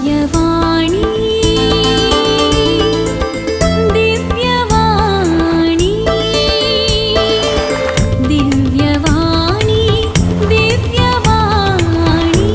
दिव्यवाणी दिव्यवाणी दिव्यवाणी दिव्यवाणी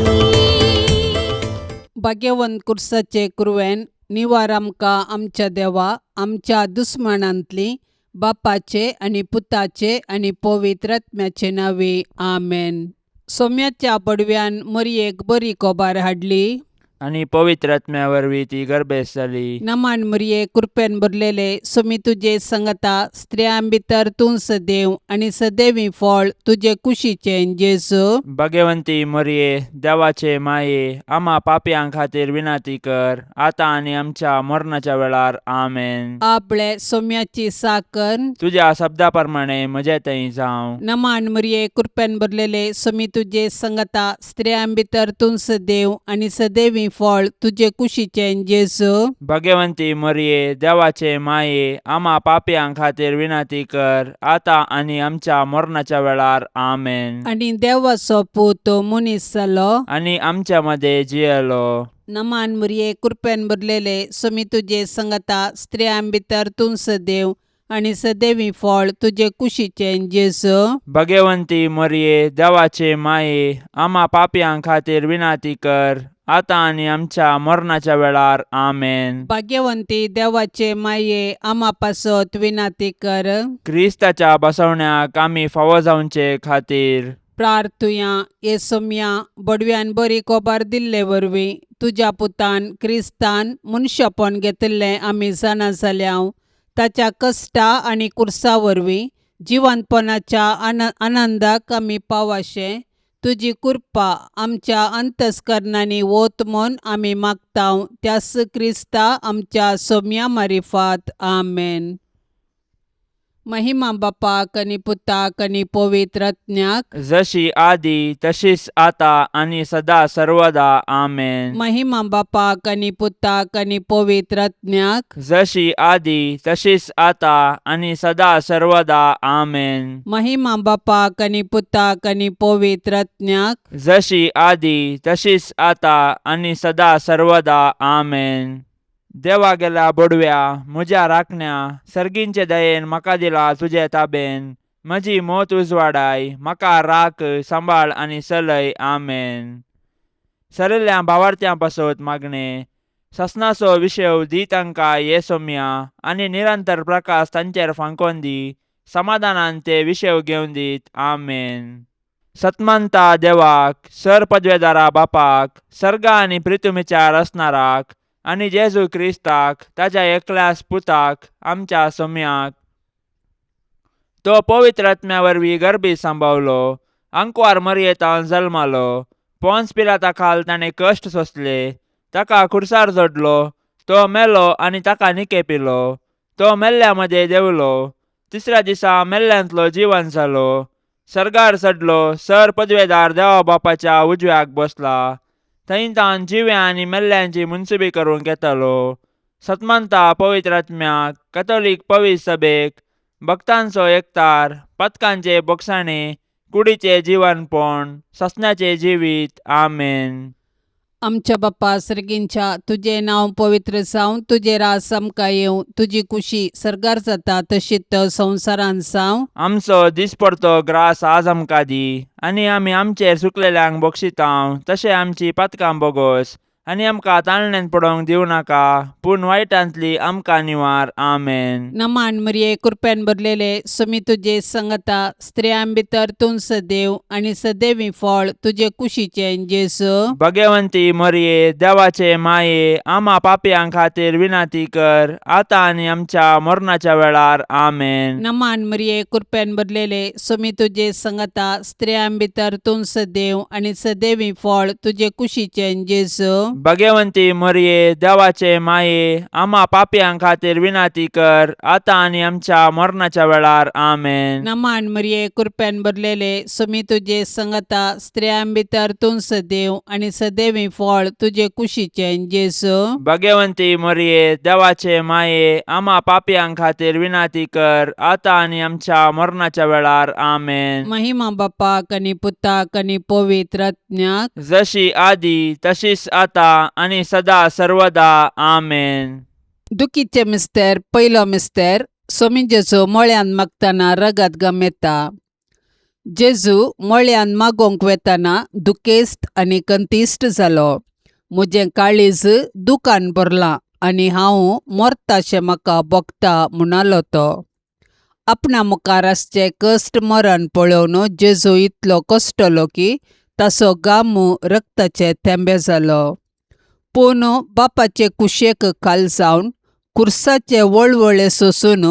भाग्यवंत कुर्साचे कुरवेन निवार आमकां आमच्या देवा आमच्या दुस्मनांतली बापाचे आनी पुताचे आनी पवित्र आत्म्याचे नावे आमेन. सोम्याच्या पडव्यान मरयेक बरी कोबार हाडली आणि पवित्र आत्म्या वरवीं ती गर्भेस जाली. नमान मरये कृपेन भरलेले सोमी तुजे संगता स्त्रियां भितर तूं सदैव आनी सदैवी फळ तुजे कुशीचें जेजू. भाग्यवंती मरिये देवाचे माये आम्हा पापयां खातीर विनाती कर आता आणि आमच्या मरणाच्या वेळार आमेन. आपले सोम्याची साकर तुझ्या शब्दा प्रमाणे म्हजे थंय जावं. नमान मरये कृपेन भरलेले सोमी तुजे संगता स्त्रियां भितर तूं सदैव आनी सदैवी फळ तुजे कुशीचें जेजू. भाग्यवंती मरिये देवाचे माये आम्हा पापयां खातीर विनाती कर आता आणि आमच्या मरणाच्या वेळार आमेन. आनी देवाचो पूत मनीस जालो आणि आमच्या मध्ये जियेलो. नमान मरये कृपेन भरलेले सोमी तुजे संगता स्त्रियां भितर तूं सदैव आनी सदैवी फळ तुजे कुशीचें जेजू. भाग्यवंती मरिये देवाचे माये आम्हा पापयां खातीर विनाती कर आता आणि आमच्या मरणाच्या वेळार आमेन. भाग्यवंती देवाचे माये आम्हा पासत विनाती कर. क्रिस्ताच्या बसवण्याक आमी फावो जावचे खातीर प्रार्थुया ये सोम्या बडव्यान बरी कोबार दिल्ले वरवीं तुज्या पुतान क्रिस्तान मनशापण घेतिल्लें आमी जाणा जाल्याव ताच्या कश्टा आनी कुर्सा वरवीं जिवंतपणाच्या आनंदाक आमी पावाशे तुजी कृपा आमच्या अंतस्करणांनी वोत म्हूण आमी मागताव त्यास क्रिस्ता आमच्या सोम्या मारिफात आमेन. महिमा बापाक आनी पुताक आनी पवित्र आत्म्याक जशी आदी तशीच आता आणि सदा सर्वदा आमेन. महिमा बापाक आनी पुताक आनी पवित्र आत्म्याक जशी आदी तशीच आता आणि सदा सर्वदा आमेन. महिमा बापाक आनी पुताक आनी पवित्र आत्म्याक जशी आदी तशीच आता आणि सदा सर्वदा आमेन. देवा गेला बडव्या म्हज्या राखण्या सर्गींचे दयेन म्हाका दिला तुजे ताबेन म्हजी मोत उजवाडाय म्हाका राख सांबाळ आनी चलय आमेन. सरल्या भावार्थ्यां पासत मागणे ससनाचो विशव दी तांकां ये सोम्या आनी निरंतर प्रकाश तांचेर फांकोन दी समाधानान ते विशव घेवन दीत आमेन. सतमंता देवाक सर पदवेदारा बापाक सर्गा आनी पृथ्वीचार असणाराक आनी जेजू क्रिस्ताक ताच्या एकल्याच पुताक आमच्या सोम्याक तो पवित्र आत्म्या वरवीं गर्भी सांबावलो अंकवार मरयेतावन जल्मालो पोन्स पिलाता खाल ताणें कश्ट सोंसले ताका खुर्सार जोडलो तो मेलो आनी ताका निके पिलो तो मेल्ल्या मध्ये देवलो तिसऱ्या दिसा मेल्ल्यांतलो जिवन जालो सर्गार चडलो सर पदवेदार देवा बापाच्या उजव्याक बसला थंय तान जिव्या आनी मेल्ल्यांची मुनसुबी करूंक येतलो. सतमंता पवित्र आत्म्याक कॅथोलीक पवित्र सभेक भक्तांचो एकतार पथकांचे बोगसाणे कुडीचे जीवनपण ससण्याचे जिवीत आमेन. आमच्या बापा सर्गींच्या तुझे नाव पवित्र जावं तुझे रास आमकां येवं तुजी कुशी सर्गार जाता तशीच संवसारान जावं. आमचो दिसपडतो ग्रास आज आमकां दी आनी आमी आमचेर सुकलेल्यांक बक्षितांव तशें आमची पातकां बोगोस आनी आमकां ताळण्यांत पडोवंक दिवं नाका पूण वायटांतली आमकां निवार आमेन. नमान मरये कृपेन भरलेले सोमी तुजे संगता स्त्रियां भितर तूं सदैव आनी सदैवी फळ तुजे कुशीचें जेजू. भाग्यवंती मरिये देवाचे माये आम्हा पापयां खातीर विनाती कर आता आणि आमच्या मरणाच्या वेळार आमेन. नमान मरये कृपेन भरलेले सोमी तुजे संगता स्त्रियां भितर तूं सदैव आनी सदैवी फळ तुजे कुशीचें जेजू. भाग्यवंती मरिये देवाचे माये आम्हा पापयां खातीर विनाती कर आता आणि आमच्या मरणाच्या वेळार आमेन. नमान मरये कृपेन भरलेले सोमी तुजे संगता स्त्रियां भितर तूं सदैव आनी सदैवी फळ तुजे कुशीचें जेजू. भाग्यवंती मरिये देवाचे माये आम्हा पापयां खातीर विनाती कर आता आणि आमच्या मरणाच्या वेळार आमेन. महिमा बापाक आनी पुताक आनी पवित्र आत्म्याक जशी आदी तशीच आता आतां आनी सदां सर्वदा आमेन. दुखीचे मिस्तेर पयलो मिस्तेर सोमी जेजू मळ्यान मागतना रगत गम येता. जेजू मळ्यान मागोंक वेतना दुखेस्त आनी कंतिश्ट जालो. म्हजें काळीज दुखान भरलां आनी हांव मरताशें म्हाका भोगता म्हणालो तो. आपणा मुखार आसचें कश्ट मरण पळोवन जेजू इतलो कश्टलो की ताचो गाम रक्ताचे थेंबे जालो. पूण बापाचे कुशेक खाल जावन कुर्साचे वळवळे सोसून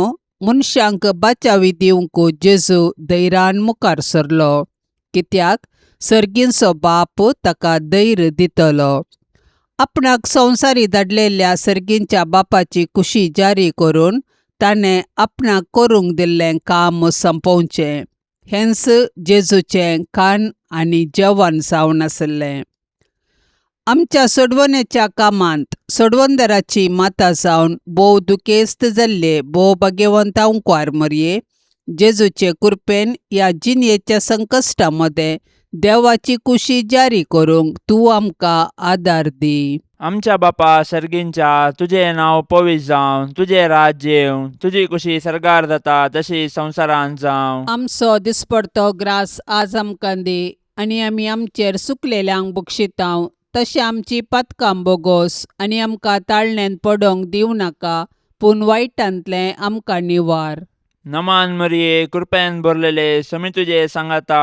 मनशांक बाचावी दिवंक जेजू धैर्यान मुखार सरलो, कित्याक सर्गींचो बाप ताका धैर्य दितलो. आपणाक संवसारी धाडलेल्या सर्गींच्या बापाची कुशी जारी करून ताणें आपणाक करूंक दिल्लें काम संपोवचें हेंच जेजूचें खाण आनी जेवण जावन आसलें. आमच्या सोडवणेच्या कामांत सोडवणदाराची माता जावन भोव दुखेस्त जाल्ले भोव भाग्यवंता उंकवार मरये, जेजूचे कृपेन ह्या जिणयेच्या संकश्टामध्ये देवाची कुशी जारी करूंक तूं आमकां आदार दी. आमच्या बापा सर्गींच्या, तुजें नांव पवित्र जावं, तुजें राज्य येवं, तुजी कुशी सरगार जाता तशी संवसारांत जावं. आमचो दिसपडतो ग्रास आज आमकां दी, आनी आमी आमचेर चुकलेल्यांक बक्षितांव तशें आमची पातकां बोगोस, आनी आमकां ताळणेन पडोंक दिवं नाका, पूण वायटांतलें आमकां निवार. नमान मरिये, कृपेन भरलेले, समी तुजे सांगाता,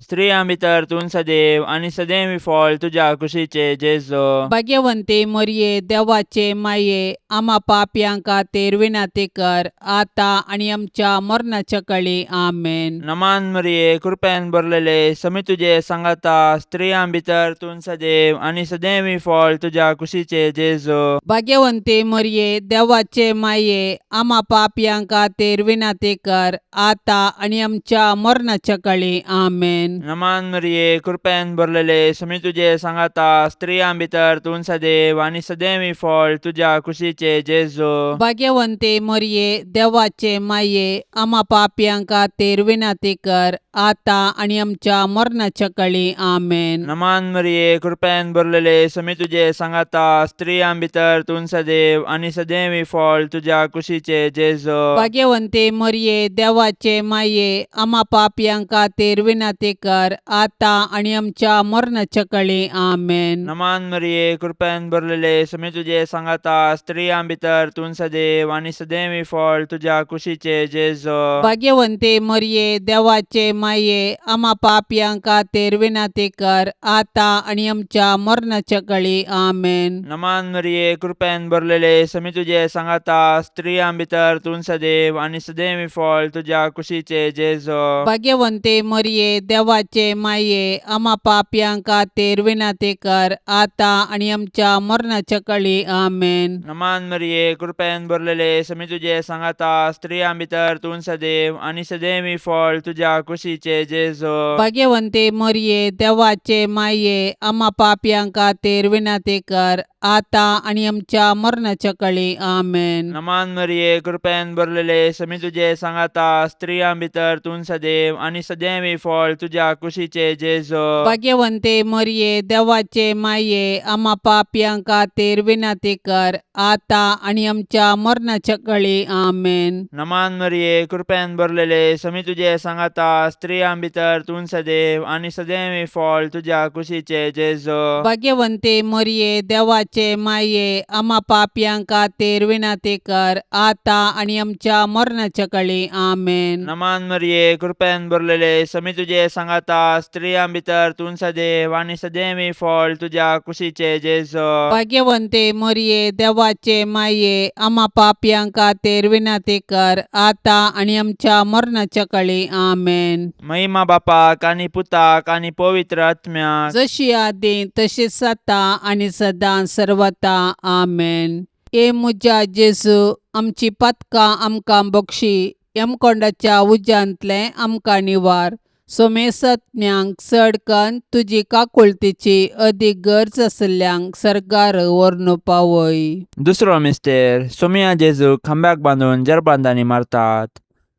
स्त्रियां भितर तूं सदैव आनी सदैवी फळ तुज्या कुशीचे जेजू. भाग्यवंते मरये, देवाचे माये, आमा पापयांक खातीर विनाती कर, आतां आनी आमच्या मरणाच्या काळी आमेन. नमान मरिये, कृपेन भरलेले, समी तुजे सांगाता, स्त्रियां भितर तूं सदैव आनी सदैवी फळ तुज्या कुशीचे जेजू. भाग्यवंते मरये, देवाचे माये, आमा पापयांक खातीर विनाती कर, आतां आनी आमच्या मरणाच्या काळी आमेन. नमान मरिये, कृपेन भरलेले, समी तुजे सांगाता, स्त्रियां भितर तूं सदैव आनी सदैवी फळ तुज्या कुशीचे जेजू. भाग्यवंते मरये, देवाचे माये, आमा पापयांक खातीर विनाती कर, आतां आनी आमच्या मरणाच्या काळी आमेन. नमान मरिये, कृपेन भरलेले, समी तुजे सांगाता, स्त्रियां भितर तूं सदैव आनी सदैवी फळ तुज्या कुशीचे जेजू. भाग्यवंते मरये, देवाचे माये, आमा पापयांक खातीर विनाती कर, आतां आनी आमच्या मरणाच्या काळी आमेन. नमान मरिये, कृपेन भरलेले, समी तुजे सांगाता, स्त्रियां भितर तूं सदैव आनी सदैवी फळ तुज्या कुशीचे जेजू. भाग्यवंते मरये, देवाचे माये, आमा पापयांक खातीर विनाती कर, आतां आनी आमच्या मरणाच्या काळी आमेन. नमान मरिये, कृपेन भरलेले, समी तुजे सांगाता, स्त्रियां भितर तूं सदैव आनी सदैवी फळ तुज्या कुशीचे जेजू. भाग्यवंते मरये, देवाचे माये, आमा पापयांक खातीर विनाती कर, आतां आनी आमच्या मरणाच्या काळी आमेन. नमान मरिये, कृपेन भरलेले, समी तुजे सांगाता, स्त्रियां भितर तूं सदैव आनी सदैवी फळ तुज्या कुशीचे जेजू. भाग्यवंते मरये, देवाचे माये, आमा पापयांक खातीर विनाती कर, आतां आनी आमच्या मरणाच्या काळी आमेन. नमान मरिये, कृपेन भरलेले, समी तुजे सांगाता, स्त्रियां भितर तूं सदैव आनी सदैवी फळ तुज्या कुशीचे जेजू. भाग्यवंते मरये, देवाचे माये, आमा पापयांक खातीर विनाती कर, आतां आनी आमच्या मरणाच्या काळी आमेन. नमान मरिये, कृपेन भरलेले, समी तुजे सांगाता, स्त्रियां भितर तूं सदैव आनी सदैवी फळ तुज्या कुशीचे जेजू. भाग्यवंते मरये, देवाचे माये, आमा पापयांक खातीर विनाती कर, आतां आनी आमच्या मरणाच्या काळी आमेन. नमान मरिये, कृपेन भरलेले, समी तुजे सांगाता, स्त्रियां भितर तूं सदैव आनी सदैवी फळ तुज्या कुशीचे जेजू. भाग्यवंते मरये, देवाचे माये, आमा पापयांक खातीर विनाती कर, आतां आनी आमच्या मरणाच्या काळी आमेन. महिमा बापाक आनी पुताक आनी पवित्र आत्म्याक, जशी आदी तशीच आता आनी सदां सर्वता आमेन. ए म्हज्या जेजू, आमची पातकां आमकां बक्षी, यमकोंडाच्या उज्यांतले आमकां निवार. सोमेसत्म्यांक चडकन तुजी काकुळतीची अदीक गरज आसल्यांक सरकार व्हरून पावय. दुसरो मिस्तेर, सोमिया जेजू खांब्याक बांदून जरबांदांनी मारतात.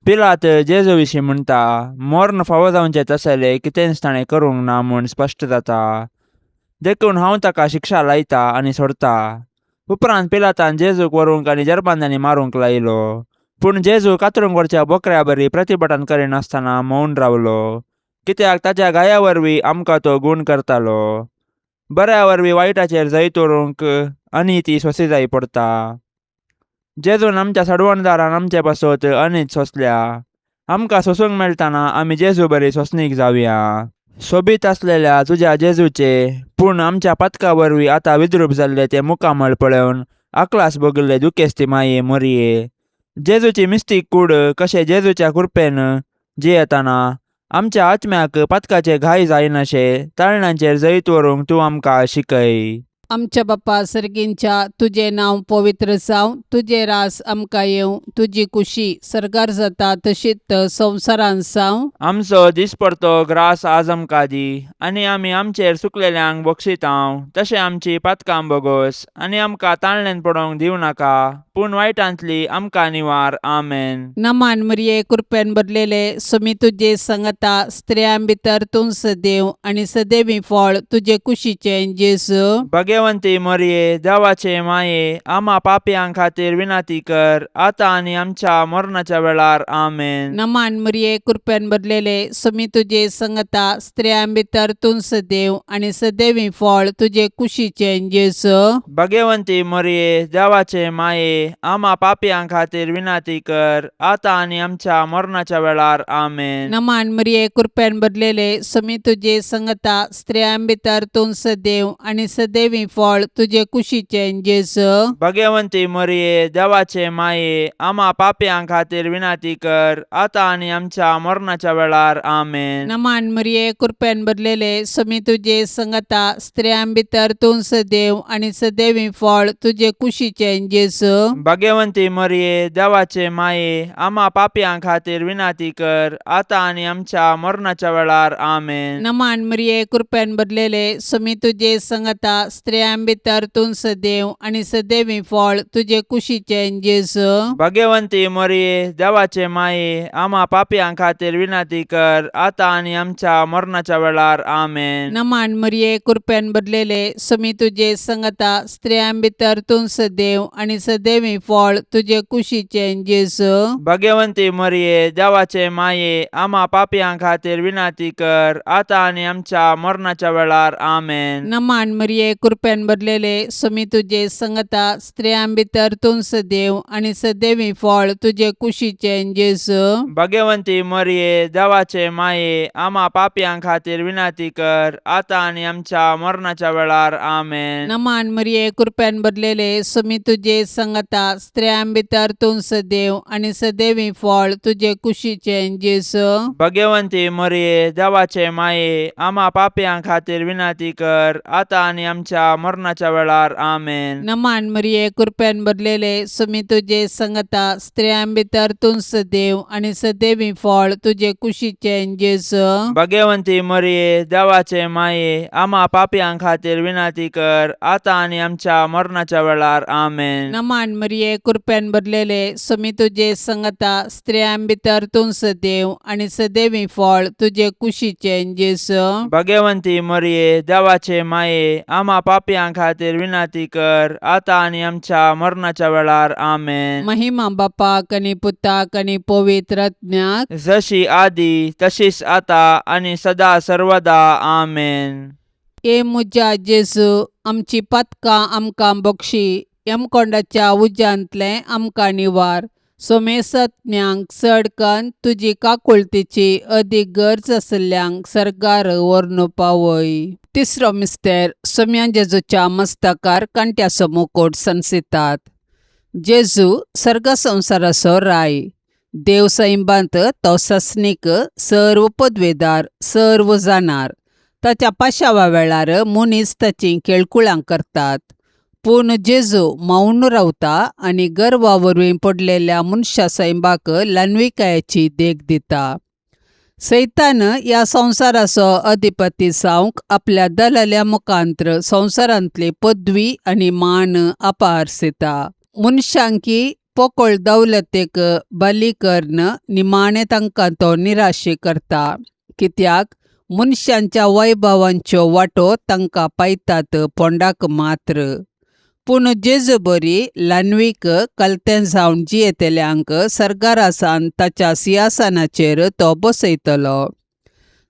पिलात जेजू विशीं म्हणटा, मरण फावो जावचें तसलें कितेंच ताणें करूंक ना म्हूण स्पश्ट जाता. देखून हांव ताका शिक्षा लायता आनी सोडता. उपरांत पिलातान जेजूक व्हरूंक आनी जरबांद्यांनी मारूंक लायलो. पूण जेजू कातरूंक व्हरच्या बोकड्या बरी प्रतिभटन करिनासतना मौन रावलो, कित्याक ताच्या गाया वरवीं आमकां तो गूण करतालो. बऱ्या वरवीं वायटाचेर जैत व्हरूंक अनिती सोंसी जायी पडटा. जेजून आमच्या सडवणदारान आमचे पासत अनीत सोंसल्या. आमकां सोसूंक मेळटाना आमी जेजू बरी सोंसणीक जावया. सोबीत आसलेल्या तुज्या जेजूचे पूण आमच्या पातका वरवीं आतां विद्रूप जाल्ले ते मुखामळ पळोवन आकलास भोगिल्ले दुखेस्ती माये मोरये. जेजूची मिस्तीक कूड कशें जेजूच्या कृपेन जियेताना आमच्या आत्म्याक पातकाचे घाय जायनाशे ताळण्यांचेर जैत व्हरूंक तूं आमकां शिकय. आमच्या बाप्पा सर्गींच्या तुझे नांव पवित्र जावं, तुझे रास आमकां येवं, तुजी कुशी सरकार जाता तशीच संवसारांत जावं. आमचो दिसपडतो ग्रास आज आमकां दी, आनी आमी आमचेर चुकलेल्यांक बक्षितांव तशें आमची पातकां बोगोस, आनी आमकां ताळणेन पडोवंक दिवं नाका, पूण वायटांतली आमकां निवार. आमेन. नमान मरिये कृपेन भरलेले समी तुजे संगता स्त्रियां भितर तूं सदैव आनी सदैवी फळ तुजे कुशीचें जेजू. भाग्यवंती मरिये, देवाचे माये, आम्हा पापयां खातीर विनाती कर, आतां आनी आमच्या मरणाच्या वेळार. आमेन. नमान मरिये कृपेन भरलेले समी तुजे संगता स्त्रियां भितर तूं सदैव आनी सदैवी फळ तुजे कुशीचें जेजू. भाग्यवंती मरिये, देवाचे माये, आम्हा पापयां खातीर विनाती कर, आतां आनी आमच्या मरणाच्या वेळार. आमेन. नमान मरिये कृपेन भरलेले समी तुजे संगता स्त्रियां भितर तूं सदैव आनी सदैवी फळ तुजे कुशीचें जेजू. भाग्यवंती मरिये, देवाचे माये, आम्हा पापयां खातीर विनाती कर, आतां आनी आमच्या मरणाच्या वेळार. आमेन. नमान मरिये कृपेन भरलेले समी तुजे संगता स्त्रियां भितर तूं सदैव आनी सदैवी फळ तुजे कुशीचें जेजू. भाग्यवंती मरिये, देवाचे माये, आम्हा पापयां खातीर विनाती कर, आतां आनी आमच्या मरणाच्या वेळार. आमेन. नमान मरिये कृपेन भरलेले समी तुजे संगता स्त्रियां भितर तूं सदैव आनी सदैवी फळ तुजे कुशीचें जेजू. भाग्यवंती मरिये, देवाचे माये, आम्हा पापयां खातीर विनाती कर, आतां आनी आमच्या मरणाच्या वेळार. आमेन. नमान मरिये कृपेन भरलेले समी तुजे संगता स्त्रियां भितर तूं सदैव आनी सदैवी फळ तुजे कुशीचें जेजू. भाग्यवंती मरिये, देवाचे माये, आम्हा पापयां खातीर विनाती कर, आतां आनी आमच्या मरणाच्या वेळार. आमेन. नमान मरिये कृपेन भरलेले समी तुजे संगता स्त्रियां भितर तूं सदैव आनी सदैवी फळ तुजे कुशीचें जेजू. भाग्यवंती मरिये, देवाचे माये, आम्हा पापयां खातीर विनाती कर, आतां आनी आमच्या मरणाच्या वेळार. आमेन. नमान मरिये कृपेन भरलेले समी तुजे संगता स्त्रियां भितर तूं सदैव आनी सदैवी फळ तुजे कुशीचें जेजू. भाग्यवंती मरिये, देवाचे माये, आम्हा पापयां खातीर विनाती कर, आतां आनी आमच्या मरणाच्या वेळार. आमेन. नमान मरिये कृपेन भरलेले समी तुजे संगता स्त्रियां भितर तूं सदैव आनी सदैवी फळ तुजे कुशीचें जेजू. भाग्यवंती मरिये, देवाचे माये, आम्हा पापयां खातीर विनाती कर, आतां आनी आमच्या मरणाच्या वेळार. आमेन. नमान मरिये कृपेन भरलेले समी तुजे संगता स्त्रियां भितर तूं सदैव आनी सदैवी फळ तुजे कुशीचें जेजू. भाग्यवंती मरिये, देवाचे माये, आम्हा पापयां खातीर विनाती कर, आतां आनी आमच्या मरणाच्या वेळार. आमेन. महिमा बापाक आनी पुताक आनी पवित्र आत्म्याक, जशी आदी तशीच आतां आनी सदा सर्वदा. आमेन. ए मुजा जेजू, आमची पातकां आमकां बक्षी, यमकोंडाच्या उज्यांतले आमकां निवार. सोमेसत्म्यांक चडकन तुजी काकुळतीची अदीक गरज आसल्यांक सरकार व्हरून पावय. तिसरो मिस्तेर सोम्या जेजूच्या मस्तकार कांट्याचो मुकुट संसितात. जेजू सर्ग संवसाराचो राय. देव सैबांत तो सस्नीक, सर्व पदवेदार, सर्व जाणार. ताच्या पाशावा वेळार मनीस ताची केळकुळां करतात. पूण जेजू मौन रावता आनी गर्वा वरवीं पडलेल्या मनशा सैबाक ल्हानविकायेची देख दिता. सैतान ह्या संवसाराचो अधिपती जावंक आपल्या दलाल्या मुखांत्र संवसारांतली पदवी आनी मान आपारसिता. मनशांकी पोकळ दौलतेक बली कर्ण निमाणें तांकां तो निराशे करता. कित्याक मनशांच्या वैभवांच्यो वाटो तांकां पायतात पोंडाक मात्र. पूण जेजू बरी ल्हानवीक कलतें जावन जियेतल्यांक सरकारा सावन ताच्या सिंहासनाचेर तो बसयतलो.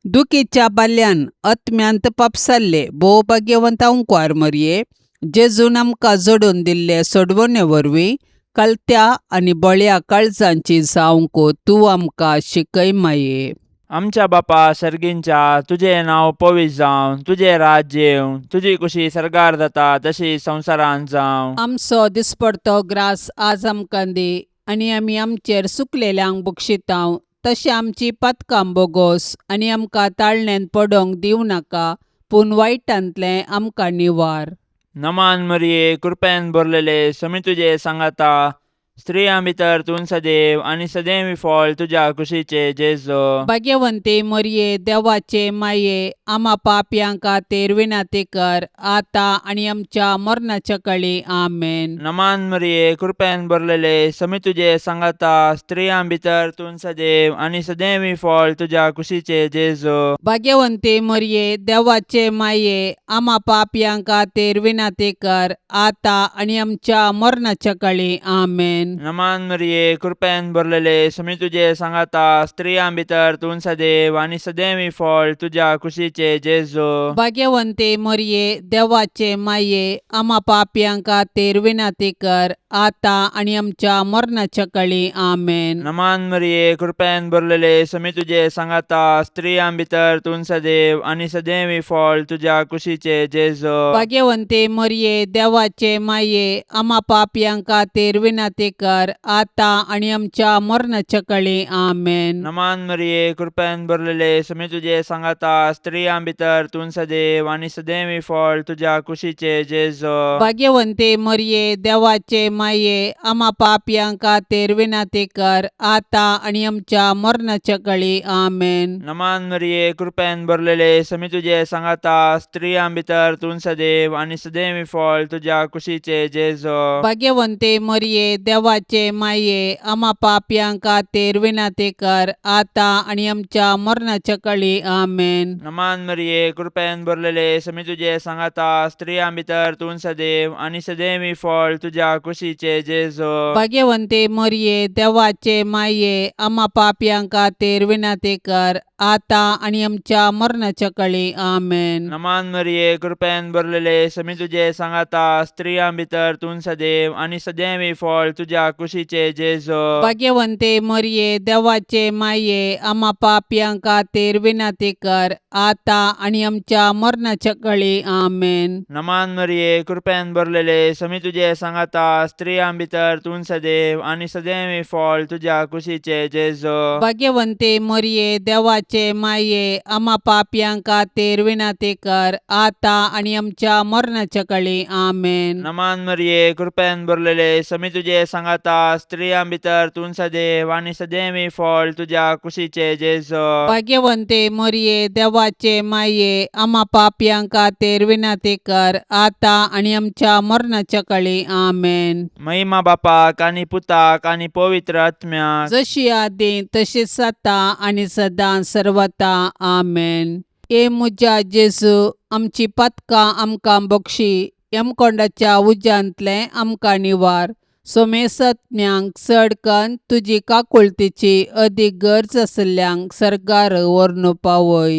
दुखीच्या बाल्यान आत्म्यांत पापसाल्ले भोव भाग्यवंत अंकुआर मरये, जेजून आमकां जोडून दिल्ले सोडवणे वरवीं कलत्या आनी बळ्या काळजांची जावंक तूं आमकां शिकय माये. आमच्या बापा सर्गींच्या, तुझे नांव पवित्र जावं, तुझे राज्य येवं, तुजी कुशी सरकार जाता तशी संवसारांत जावं. आमचो दिसपडतो ग्रास आज आमकां दी, आनी आमी आमचेर चुकलेल्यांक बक्षितांव, तशें आमची पातकां बोगोस आनी आमकां ताळणेंत पडोवंक दिवं नाका, पूण वायटांतलें आमकां निवार. नमान मरिये, कृपेन भरलेले, समी तुजे सांगाता, स्त्रियां भितर तूं सदैव आनी सदैवी फळ तुज्या कुशीचे जेजो. भाग्यवंते मरये, देवाचे माये, आमा पापयांक खातीर विनाती कर, आतां आनी आमच्या मरणाच्या काळी आमेन. नमान मरिये, कृपेन भरलेले, समी तुजे सांगाता, स्त्रियां भितर तूं सदैव आनी सदैवी फळ तुज्या कुशीचे जेजो. भाग्यवंते मरये, देवाचे माये, आमा पापयांक खातीर विनाती कर, आतां आनी आमच्या मरणाच्या काळी आमेन. नमान मरिये, कृपेन भरलेले, समी तुजे सांगाता, स्त्रियां भितर तूं सदैव आनी सदैवी फळ तुज्या कुशीचे जेजो. भाग्यवंते मरये, देवाचे माये, आमा पापयांक खातीर विनाती कर, आतां आनी आमच्या मरणाच्या काळी आमेन. नमान मरिये, कृपेन भरलेले, समी तुजे सांगाता, स्त्रियां भितर तूं सदैव आनी सदैवी फळ तुज्या कुशीचे जेजो. भाग्यवंते मरये, देवाचे माये, आमा पापयांक खातीर विनाती कर, आतां आनी आमच्या मरणाच्या काळी आमेन. नमान मरिये, कृपेन भरलेले, समी तुजे सांगाता, स्त्रियां भितर तूं सदैव आनी सदैवी फळ तुज्या कुशीचे जेजो. भाग्यवंते मरये, देवाचे माये, आमा पापयांक खातीर विनाती कर, आतां आनी आमच्या मरणाच्या काळी आमेन. नमान मरिये, कृपेन भरलेले, समी तुजे सांगाता, स्त्रियां भितर तूं सदैव आनी सदैवी फळ तुज्या कुशीचे जेजो. भाग्यवंते मरये, देवाचे माये, आमा पापयांक खातीर विनाती कर, आतां आनी आमच्या मरणाच्या काळी आमेन. नमान मरिये, कृपेन भरलेले, समी तुजे सांगाता, स्त्रियां भितर तूं सदैव आनी सदैवी फळ तुज्या कुशीचे जेजो. भाग्यवंते मरये, देवाचे माये, आमा पापयांक खातीर विनाती कर, आतां आनी आमच्या मरणाच्या काळी आमेन. नमान मरिये, कृपेन भरलेले, समी तुजे सांगाता, स्त्रियां भितर तूं सदैव आनी सदैवी फळ तुज्या कुशीचे जेजो. भाग्यवंते मरये, देवाचे माये, आमा पापयांक खातीर विनाती कर, आतां आनी आमच्या मरणाच्या काळी आमेन. नमान मरिये, कृपेन भरलेले, समी तुजे सांगाता, स्त्रियां भितर तूं सदैव आनी सदैवी फळ तुज्या कुशीचे जेजो. भाग्यवंते मरये, देवाचे माये, आमा पापयांक खातीर विनाती कर, आतां आनी आमच्या मरणाच्या काळी आमेन. नमान मरिये, कृपेन भरलेले, समी तुजे सांगाता, स्त्रियां भितर तूं सदैव आनी सदैवी फळ तुज्या कुशीचे जेजो. भाग्यवंते मरये, देवाचे माये, आमा पापयांक खातीर विनाती कर, आतां आनी आमच्या मरणाच्या काळी आमेन. महिमा बापाक आनी पुताक आनी पवित्र आत्म्याक, जशी आदी तशीच आता आनी सदां सर्वता आमेन. ए मुजा जेजू, आमची पातकां आमकां बक्षी, यमकोंडाच्या उज्यांतलें आमकां निवार. सोमेसत्म्यांक चड कन्न तुजी काकुळतीची अदीक गरज आसल्यांक सरकार व्हरून पावय.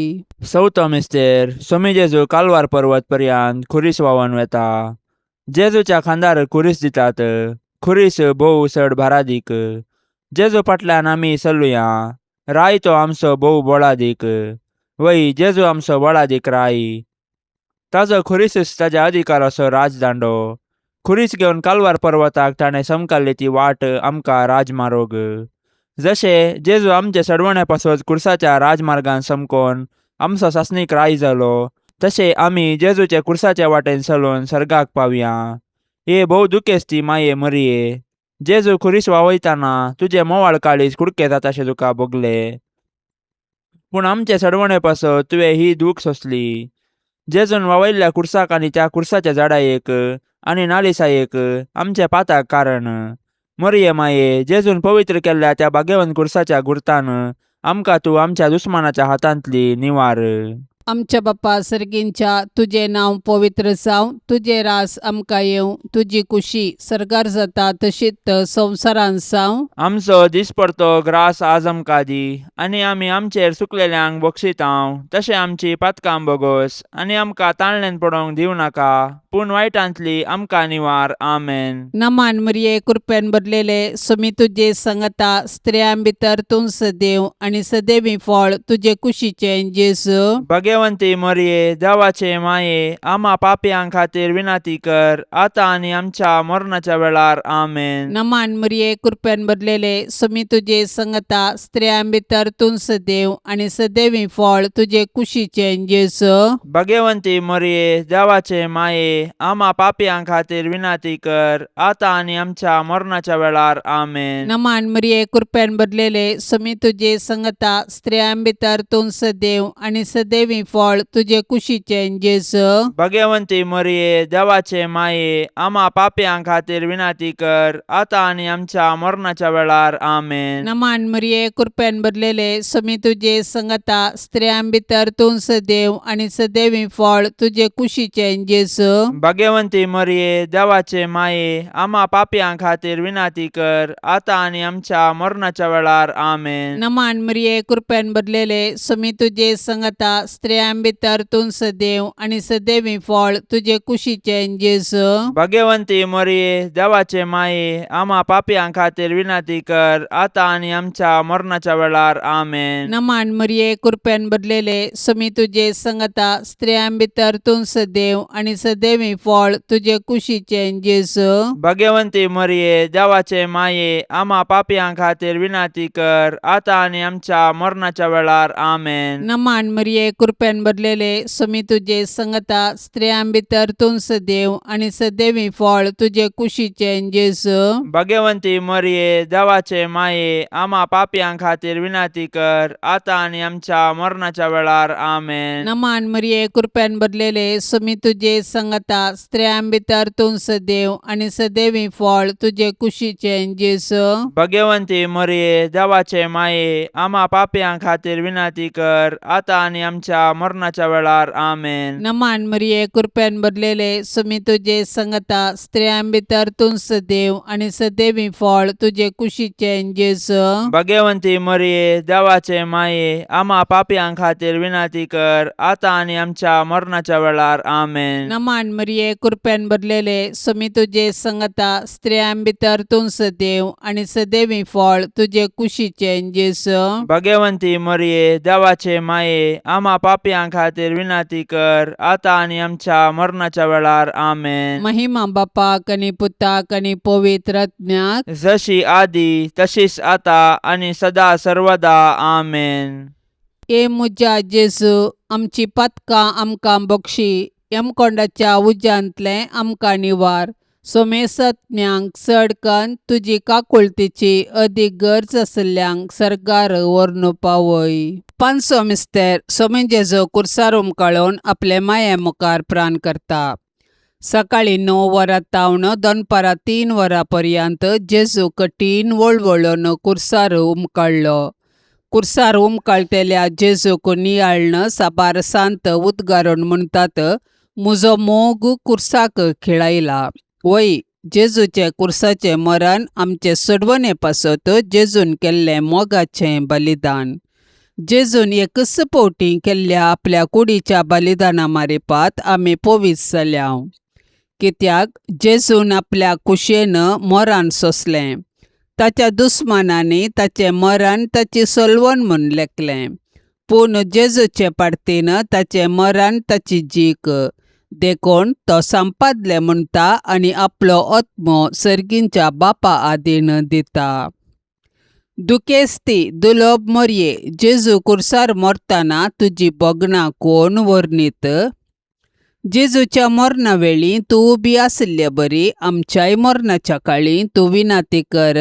चवथो मिस्तेर, सोमी जेजू कालवार पर्वत पर्यंत खुरीस व्हांवून वेता. जेजूच्या खांदार खुरीस दितात, खुरीस भोव चड भारादीक. जेजू फाटल्यान आमी चलुया, राय तो आमचो भोव बळादीक. वय जेजू आमचो बळादीक राय, ताजो खुरीसच ताज्या अधिकाराचो राजदांडो. खुरीस घेवन कालवार पर्वताक ताणें समकाल्ली ती वाट आमकां राजमार्ग. जशें जेजू आमचे सडवणे पासत कुर्साच्या राजमार्गान समकोन आमचो सासणीक राय जालो, तशें आमी जेजूचे कुर्साच्या वाटेन चलून सर्गाक पावया. हे भोव दुखेस्ती माये मरिये, जेजू खुरीस वावयताना तुजे मोवाळ काळीज कुडके जाताशें तुका भोगले. पूण आमचे सडवणे पासत तुवें ही दूख सोंसली. जेजून वावयल्ल्या कुर्साक आनी त्या कुर्साच्या झाडायेक आनी नालिसायेक आमच्या पाताक कारण. मरिये माये, जेजून पवित्र केल्ल्या त्या भाग्यवंत कुर्साच्या गुर्तान आमकां तूं आमच्या दुस्मानाच्या हातांतली निवार. आमच्या बाप्पा सर्गींच्या तुझे नाव पवित्र जावं, तुझे रास आमकां येवं, तुजी कुशी सरकार जाता तशीच संवसारांत जावं. आमचो दिसपरतो ग्रास आज आमकां दी, आनी आमी आमचेर सुकलेल्यांक बक्षितांव. तशें आमची पातकां बोगोस, आनी आमकां ताळणेन पडोवंक दिवं नाका, पूण वायटांतली आमकां निवार. आमेन. नमान मरिये कृपेन भरलेले समी तुझे संगता स्त्रियां भितर तूं सदैव आनी सदैवी फळ तुझे कुशीचें जेजू. भगवंती मरिये देवाचे माये, आम्हा पापयां खातीर विनाती कर, आता आनी आमच्या मरणाच्या वेळार. आमेन. नमान मरिये कृपेन भरलेले समी तुझे संगता स्त्रियां भितर तूं सदैव आनी सदैवी फळ तुझे कुशीचें जेजू. भगवंती मरिये देवाचे माये, आम्हा पापयां खातीर विनाती कर, आता आनी आमच्या मरणाच्या वेळार. आमेन. नमान मरिये कृपेन भरलेले समी तुझे संगता स्त्रियां भितर तूं सदैव आनी सदैवी फळ तुझे कुशीचें जेजू. भगवंती मरिये देवाचे माये, आम्हा पापयां खातीर विनाती कर, आता आनी आमच्या मरणाच्या वेळार. आमेन. नमान मरिये कृपेन भरलेले समी तुझे संगता स्त्रियां भितर तूं सदैव आनी सदैवी फळ तुझे कुशीचें जेजू. भगवंती मरिये देवाचे माये, आम्हा पापयां खातीर विनाती कर, आता आनी आमच्या मरणाच्या वेळार. आमेन. नमान मरिये कृपेन भरलेले समी तुझे संगता स्त्रियां भितर तूं सदैव आनी सदैवी फळ तुझे कुशीचें जेजू. भगवंती मरिये देवाचे माये, आम्हा पापयां खातीर विनाती कर, आता आनी आमच्या मरणाच्या वेळार. आमेन. नमान मरिये कृपेन भरलेले समी तुझे संगता स्त्रियां भितर तूं सदैव आनी सदैवी फळ तुझे कुशीचें जेजू. भगवंती मरिये देवाचे माये, आम्हा पापयां खातीर विनाती कर, आता आनी आमच्या मरणाच्या वेळार. आमेन. नमान मरिये कृपेन भरलेले समी तुझे संगता स्त्रियां भितर तूं सदैव आनी सदैवी फळ तुझे कुशीचें जेजू. भगवंती मरिये देवाचे माये, आम्हा पापयां खातीर विनाती कर, आता आनी आमच्या मरणाच्या वेळार. आमेन. नमान मरिये कृपेन भरलेले समी तुझे संगता स्त्रियां भितर तूं सदैव आनी सदैवी फळ तुझे कुशीचें जेजू. भगवंती मरिये देवाचे माये, आम्हा पापयां खातीर विनाती कर, आता आनी आमच्या मरणाच्या वेळार. आमेन. नमान मरिये कृपेन भरलेले समी तुझे संगता स्त्रियां भितर तूं सदैव आनी सदैवी फळ तुझे कुशीचें जेजू. भगवंती मरिये देवाचे माये, आम्हा पापयां खातीर विनाती कर, आता आनी आमच्या मरणाच्या वेळार. आमेन. नमान मरिये कृपेन भरलेले समी तुझे संगता स्त्रियां भितर तूं सदैव आनी सदैवी फळ तुझे कुशीचें जेजू. भगवंती मरिये देवाचे माये, आम्हा पापयां खातीर विनाती कर, आता आनी आमच्या मरणाच्या वेळार. आमेन. महिमा बापाक आनी पुताक आनी पवित्र आत्म्याक, जशी आदी तशीच आता आनी सदा सर्वदा. आमेन. ए मुजा जेजू, आमची पातकां आमकां बक्षी, यमकोंडाच्या उज्यांतले आमकां निवार. सोमेसत्म्यांक चडकन तुजी काकुळतीची अदीक गरज आसल्यांक सरकार व्हरून पावय. पांचसो मिस्तेर सोमे जेजू कुर्सार उमकळून आपले माये मुखार प्राण करता. सकाळी 9 वरां तावन दनपारां 3 वरां पर्यंत जेजू कठीण वळवळून कुर्सार उमकळ्ळो. कुर्सार उमकळटेल्या जेजूक नियाळन साबार सांत उद्गारून म्हणटात, म्हजो मोग कुर्साक खिळायला. वय, जेजूचे कुर्साचें मरण आमचे सोडवणे पासत जेजून केल्लें मोगाचें बलिदान. जेजून एकच फावटी केल्ल्या आपल्या कुडीच्या बलिदाना मारिपात आमी पवित्र जाल्या. कित्याक जेजून आपल्या कुशेन मरण सोंसलें. ताच्या दुस्मानांनी ताचें मरण ताची सोलवण म्हूण लेखलें. पूण जेजूचे पाडतीन ताचें मरण ताची जीक. देखून तो संपादलें म्हणटा आनी आपलो आत्मो सर्गींच्या बापा आदीन दिता. दुखेस्ती दुलोब मरये, जेजू कुर्सार मरतना तुजी बोगणां कोण वर्णीत. जेजूच्या मरणा वेळी तूं उबी आसल्या बरी, आमच्याय मरणाच्या काळी तूं विनाती कर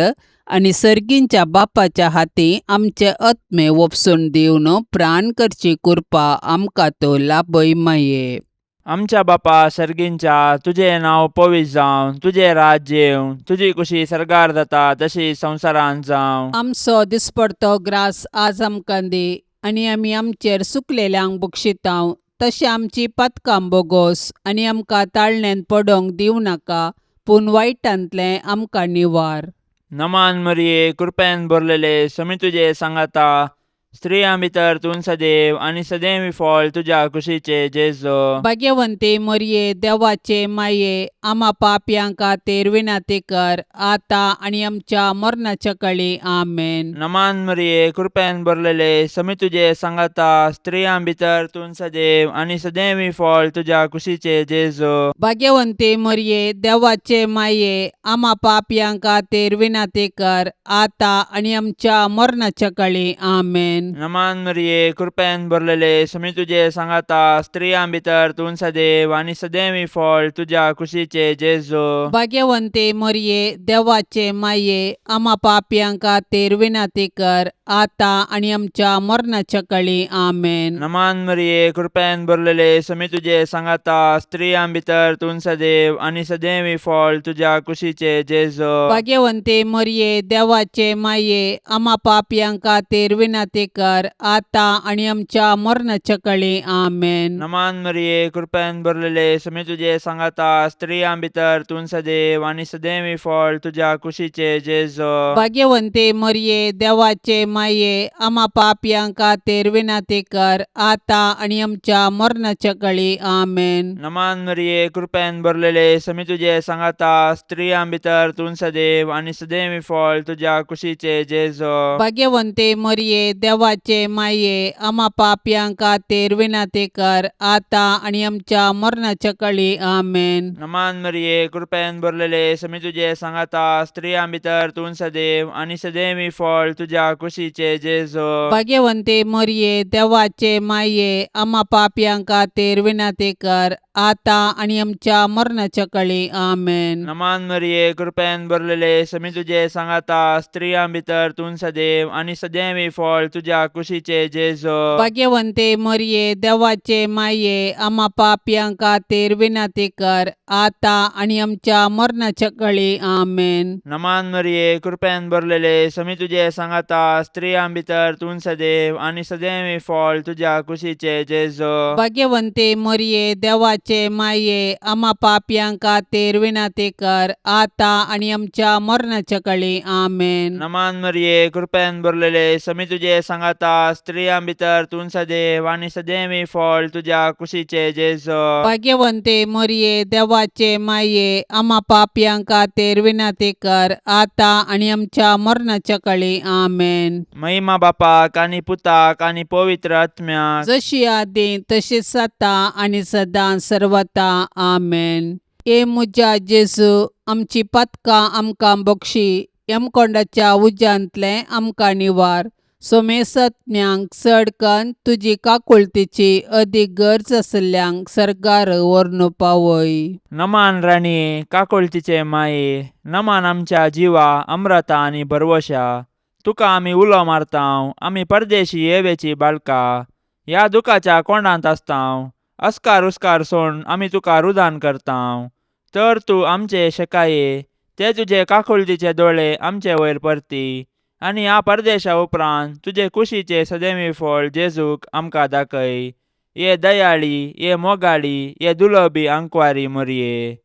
आनी सर्गींच्या बापाच्या हाती आमचे आत्मे वपसून दिवन प्राण करची कृपा आमकां तूं लाबय माये. आमच्या बापा सर्गींच्या तुझे नाव पवित्र जावं, तुझे राज्य येवं, तुझी कुशी सरकार जाता तशी संवसारांत जावं. आमचो दिसपडतो ग्रास आज आमकां दी, आनी आमी आमचेर सुकलेल्यांक बक्षितांव. तशें आमची पातकां बोगोस, आनी आमकां ताळण्यांत पडोंक दिवं नाका, पूण वायटांतलें आमकां निवार. नमान मरिये, कृपेन भरलेले, समी तुझे सांगाता, स्त्रियां भितर तूं सदैव आनी सदैवी फळ तुझ्या कुशीचे जेजो. भाग्यवंते मरिये, देवाचे माये, आम्हा पापयांक खातीर विनाती कर, आता आनी आमच्या मरणाच्या काळी. आमेन. नमान मरिये, कृपेन भरलेले, समी तुझे सांगाता, स्त्रियां भितर तूं सदैव आनी सदैवी फळ तुझ्या कुशीचे जेजो. भाग्यवंते मरिये, देवाचे माये, आम्हा पापयांक खातीर विनाती कर, आता आनी आमच्या मरणाच्या काळी. आमेन. नमान मरिये, कृपेन भरलेले, समी तुझे सांगाता, स्त्रियां भितर तूं सदैव आनी सदैवी फळ तुझ्या कुशीचे जेजो. भाग्यवंते मरिये, देवाचे माये, आम्हा पापयांक खातीर विनाती कर, आता आनी आमच्या मरणाच्या काळी. आमेन. नमान मरिये, कृपेन भरलेले, समी तुझे सांगाता, स्त्रियां भितर तूं सदैव आनी सदैवी फळ तुझ्या कुशीचे जेजो. भाग्यवंते मरिये, देवाचे माये, आम्हा पापयांक खातीर विनाती कर, आता आनी आमच्या मरणाच्या काळी. आमेन. नमान मरिये, कृपेन भरलेले, समी तुझे सांगाता, स्त्रियां भितर तूं सदैव आनी सदैवी फळ तुझ्या कुशीचे जेजो. भाग्यवंते मरिये, देवाचे माये, आम्हा पापयांक खातीर विनाती कर, आता आनी आमच्या मरणाच्या काळी. आमेन. नमान मरिये, कृपेन भरलेले, समी तुझे सांगाता, स्त्रियां भितर तूं सदैव आनी सदैवी फळ तुझ्या कुशीचे जेजो. भाग्यवंते मरिये, देवाचे माये, आम्हा पापयांक खातीर विनाती कर, आता आनी आमच्या मरणाच्या काळी. आमेन. नमान मरिये, कृपेन भरलेले, समी तुझे सांगाता, स्त्रियां भितर तूं सदैव आनी सदैवी फळ तुझ्या कुशीचे जेजो. भाग्यवंते मरिये, देवाचे माये, आम्हा पापयांक खातीर विनाती कर, आता आनी आमच्या मरणाच्या काळी. आमेन. नमान मरिये, कृपेन भरलेले, समी तुझे सांगाता, स्त्रियां भितर तूं सदैव आनी सदैवी फळ तुझ्या कुशीचे जेजो. भाग्यवंते मरिये, देवाचे माये, आम्हा पापयांक खातीर विनाती कर, आता आनी आमच्या मरणाच्या काळी. आमेन. नमान मरिये, कृपेन भरलेले, समी तुझे सांगाता, स्त्रियां भितर तूं सदैव आनी सदैवी फळ तुझ्या कुशीचे जेजो. भाग्यवंते मरिये, देवाचे माये, आम्हा पापयांक खातीर विनाती कर, आता आनी आमच्या मरणाच्या काळी. आमेन. नमान मरिये, कृपेन भरलेले, समी तुझे सांगाता, स्त्रियां भितर तूं सदैव आनी सदैवी फळ तुझ्या कुशीचे जेजो. भाग्यवंते मरिये, देवाचे माये, आम्हा पापयांक खातीर विनाती कर, आता आनी आमच्या मरणाच्या काळी. आमेन. महिमा बापाक आनी पुताक आनी पवित्र आत्म्याक, जशी आदी तशीच आता आनी सदां सर्वता. आमेन. ए मुजा जेजू, आमची पातकां आमकां बक्षी, यमकोंडाच्या उज्यांतले आमकां निवार. सोमेसत्म्यांक चड कन्न तुजी काकुळतीची अदीक गरज आसल्यांक सरकार व्हरून पावय. नमान राणी, काकुळतीचे माये, नमान आमच्या जिवा, अमृता आनी भरवशा. तुका आमी उलो मारतांव, आमी परदेशी येवेची बाळकां, ह्या दुखाच्या कोंडांत आसतांव. अस्कार उस्कार सोडून आमी तुका रुदान करतांव. तर तूं आमचे शेकाये, ते तुजे काकुळतीचे दोळे आमचे वयर परती, आनी ह्या परदेशा उपरांत तुजे कुशीचे सदैवी फळ जेजूक आमकां दाखय. ये दयाळी, ये मोगाळी, ये दुलोबी आंकवारी मरिये.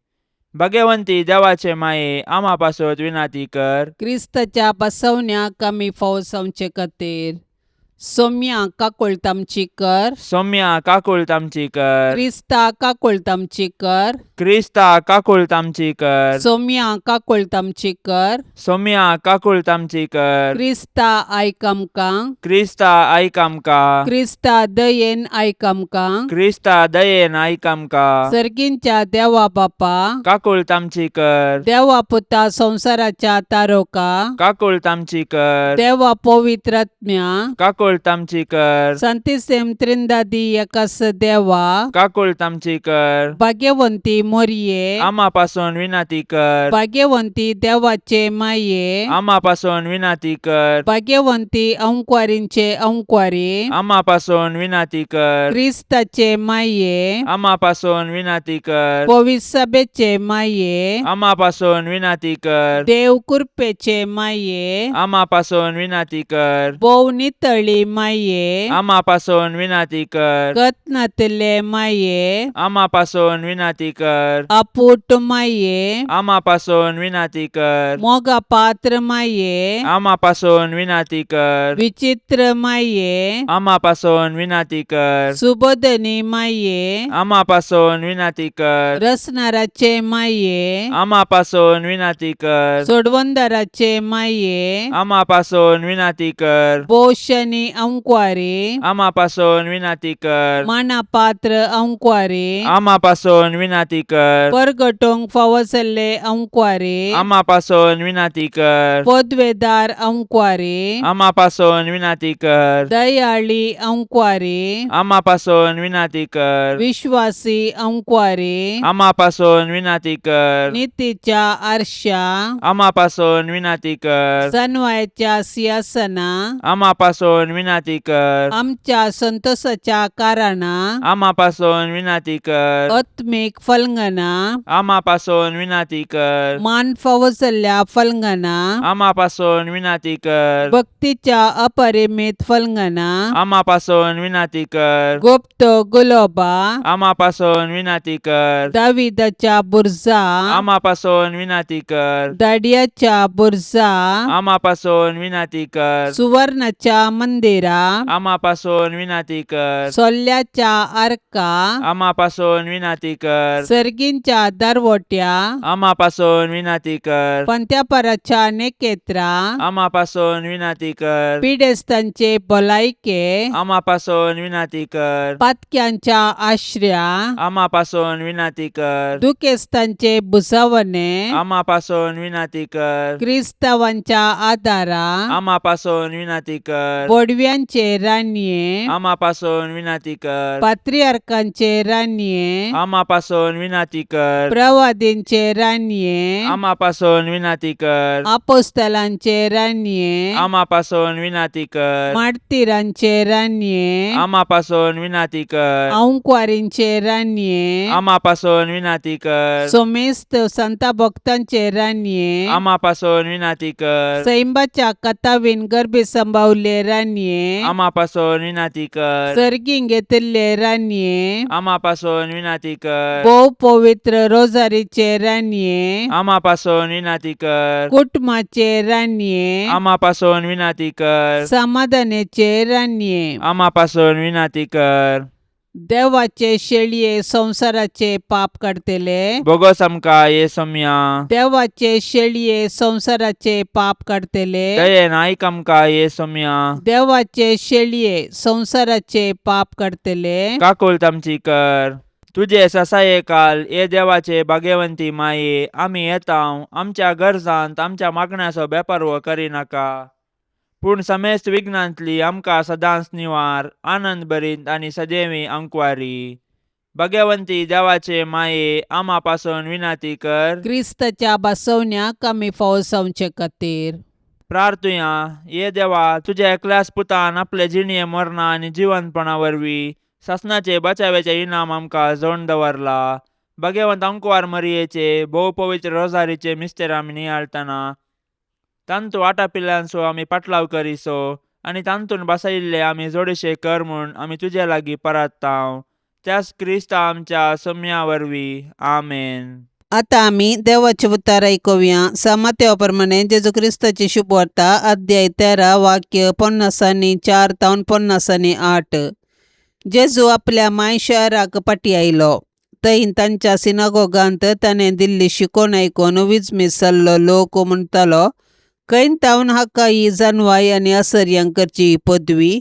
भाग्यवंती देवाचे माये, आम्हा पासत विनाती कर. क्रिस्ताच्या बसवण्याक आमी फावो जावचे खातीर. सौम्या काकुळतामची कर. सौम्या काकुळतामची कर. क्रिस्ता काकुळतामची कर. क्रिस्ता काकुळतामची कर. सौम्या काकुळतामची कर. सौम्या काकुळतामची कर. क्रिस्ता आयक आमकां. क्रिस्ता आयक आमकां. क्रिस्ता दयेन आयक आमकां. क्रिस्ता दयेन आयक आमकां. सर्गींच्या देवा बापा, काकुळतामची कर. देवा पुता संसाराच्या तारोका, काकुळतामची कर. देवा पवित्र आत्म्या, काकुळ काकूळ तामची कर Santíssim Trindade Yakas Deva, काकूळ तामची कर भाग्यवंती मोरये, आम्हापासून विनंती कर भाग्यवंती देवाचे माये, आम्हापासून विनंती कर भाग्यवंती अंकुवारींचे अंकुवारी, आम्हापासून विनंती कर ख्रिस्ताचे माये, आम्हापासून विनंती कर पवित्र सभेचे माये, आम्हापासून विनंती कर देव कृपेचे माये, आम्हापासून विनंती कर बोव नितळी माये, आम्हापासून विनंती कर कत्नातले माये, आम्हापासून विनंती कर अपूट माये, आम्हापासून विनंती कर मोगा पात्र माये, आम्हापासून विनंती कर विचित्र माये, आम्हापासून विनंती कर सुबोधनी माये, आम्हापासून विनंती कर रसनाराचे माये, आम्हापासून विनंती कर सोडवंदाराचे माये, आम्हापासून विनंती कर बोशनी अंकुवारी, आम्हापासून विनंती कर मानापात्र अंकुवारी, आम्हापासून विनंती कर परगटोंग फावसले अंकुवारी, आम्हापासून विनंती कर पदवेदार अंकुवारी, आम्हापासून विनंती कर दयाळी अंकुवारी, आम्हापासून विनंती कर विश्वासी अंकुवारी, आम्हापासून विनंती कर नीतीच्या आरशा, आम्हापासून विनंती कर सनवायच्या सिंहासना, आम्हापासून विनंती कर आमच्या संतोषाच्या कारणा, आम्हापासून विनंती कर आत्मिक फलंगना, आम्हापासून विनंती कर मान फावसल्या फलंगना, आम्हापासून विनंती कर भक्तीच्या अपरिमित फलंगना, आम्हापासून विनंती कर गुप्त गुलोबा, आम्हापासून विनंती कर दाविदाच्या बुरजा, आम्हापासून विनंती कर दाडियाच्या बुरजा, आम्हापासून विनंती कर सुवर्णाच्या मंदिरा, आम्हापासून विनंती कर सोल्याच्या आरका, आम्हापासून विनंती कर सर्गींच्या दरवट्या, आम्हापासून विनंती कर पंत्यापराच्या नेकेत्रा, आम्हापासून विनंती कर पिडेस्तांचे भलायके, आम्हापासून विनंती कर पातक्यांच्या आश्रया, आम्हापासून विनंती कर दुखेस्तांचे बुसावणे, आम्हापासून विनंती कर क्रिस्तावांच्या आदारा, आम्हापासून विनंती कर बोडव्यांचे रान्ये, आम्हापासून विनंती कर पात्रियार्कांचे रान्ये, आम्हापासून विनंती कर प्रवादींचे रान्ये, आम्हापासून विनंती कर आपोस्तलांचे रान्ये, आम्हापासून विनंती कर मार्तिरांचे रान्ये, आम्हापासून विनंती कर अंकुवारींचे रान्ये, आम्हापासून विनंती कर सोमेस्त संता भक्तांचे रान्ये, आम्हापासून विनंती कर सैंबाच्या कथावीन गर्भे संभावले रान्ये, आम्हापासून विनंती कर सर्गीं घेतिल्ले रान्ये, आम्हापासून विनंती कर भोव पवित्र रोजारीचे रान्ये, आम्हापासून विनंती कर कुटुंबाचे रान्ये, आम्हापासून विनंती कर समाधानाचे रान्ये, आम्हापासून विनंती कर देवाचे शेळये संसाराचे पाप काढतेले, बोगस आमका येसुम्या देवाचे शेळये संसाराचे पाप काढतेले, दयेन ऐक आमका येसुम्या देवाचे शेळये संसाराचे पाप काढतेले, काकूळ तामची कर तुझे ससाये काल ये देवाचे भाग्यवंती माये आम्ही येताव आमच्या गरजांत आमच्या मागण्याचो बेपर्व करी नाका पूण समेस्त विघ्नांतली आमकां सदांच निवार आनंद भरीत आनी सदैवी अंकुवारी भाग्यवंती देवाचे माये आम्हा पासून विनंती कर क्रिस्ताच्या बसवण्याक आमी फावसावचे खातीर प्रार्थुया ये देवा तुझ्या एकल्याच पुतान आपले जिणये मरणा आनी जिवंतपणा वरवीं सासनाचे बचावेचे इनाम आमकां जोडून दवरला भाग्यवंत अंकुवार मरियेचे भोव पवित्र रोजारीचे मिस्तेर आमी नियाळतना तांतू आटापिल्ल्यांचो आमी पाटलाव करिसो आनी तांतून बसयिल्ले आमी जोडेशे कर म्हूण आमी तुजे लागीं परतांव त्याच क्रिस्ता आमच्या सोम्या वरवीं आमेन. आतां आमी देवाचे उतार आयकुया. सामात्या प्रमाणे जेजू क्रिस्ताची शुभ वार्ता अध्याय 13 वाक्य 50 तावन 50 जेजू आपल्या माय शहराक पाटी आयलो. थंय तांच्या सिनागोगांत ताणें दिल्ली शिकोवन आयकून विजमिसल्लो लोक म्हणटालो खंय तावन हाका ही जानवाय आनी आसर्यांक करची ही पदवी.